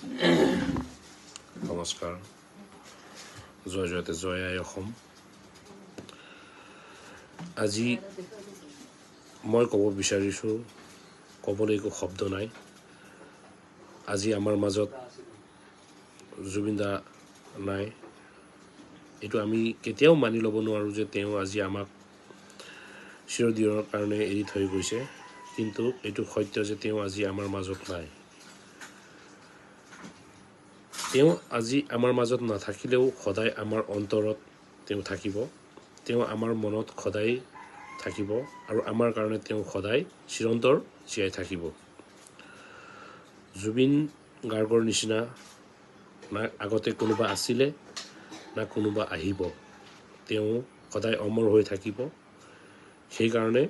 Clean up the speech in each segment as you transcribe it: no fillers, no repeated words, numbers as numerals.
নমস্কাৰ, জয় জয়তে জয় আই অসম। আজি মই ক'ব বিচাৰিছোঁ, ক'বলৈ একো শব্দ নাই। আজি আমাৰ মাজত জুবিন দা নাই। এইটো আমি কেতিয়াও মানি ল'ব নোৱাৰোঁ যে তেওঁ আজি আমাক চিৰদিনৰ কাৰণে এৰি থৈ গৈছে, কিন্তু এইটো সত্য যে তেওঁ আজি আমাৰ মাজত নাই। তেওঁ আজি আমাৰ মাজত নাথাকিলেও সদায় আমাৰ অন্তৰত তেওঁ থাকিব। তেওঁ আমাৰ মনত সদায় থাকিব আৰু আমাৰ কাৰণে তেওঁ সদায় চিৰন্তৰ জীয়াই থাকিব। জুবিন গাৰ্গৰ নিচিনা না আগতে কোনোবা আছিলে, না কোনোবা আহিব। তেওঁ সদায় অমৰ হৈ থাকিব। সেইকাৰণে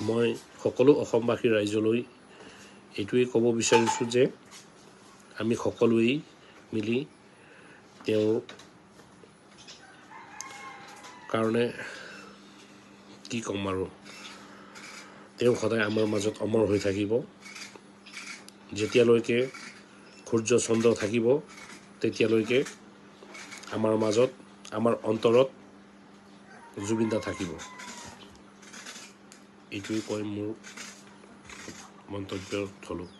মই সকলো অসমবাসী ৰাইজলৈ এইটোৱেই ক'ব বিচাৰিছোঁ যে আমি সকলোৱেই মিলি তেওঁৰ কাৰণে কি ক'ম আৰু, তেওঁ সদায় আমাৰ মাজত অমৰ হৈ থাকিব। যেতিয়ালৈকে সূৰ্য চন্দ্ৰ থাকিব তেতিয়ালৈকে আমাৰ মাজত, আমাৰ অন্তৰত জুবিন দা থাকিব। এইটোৱেই কৈ মোৰ মন্তব্য থলোঁ।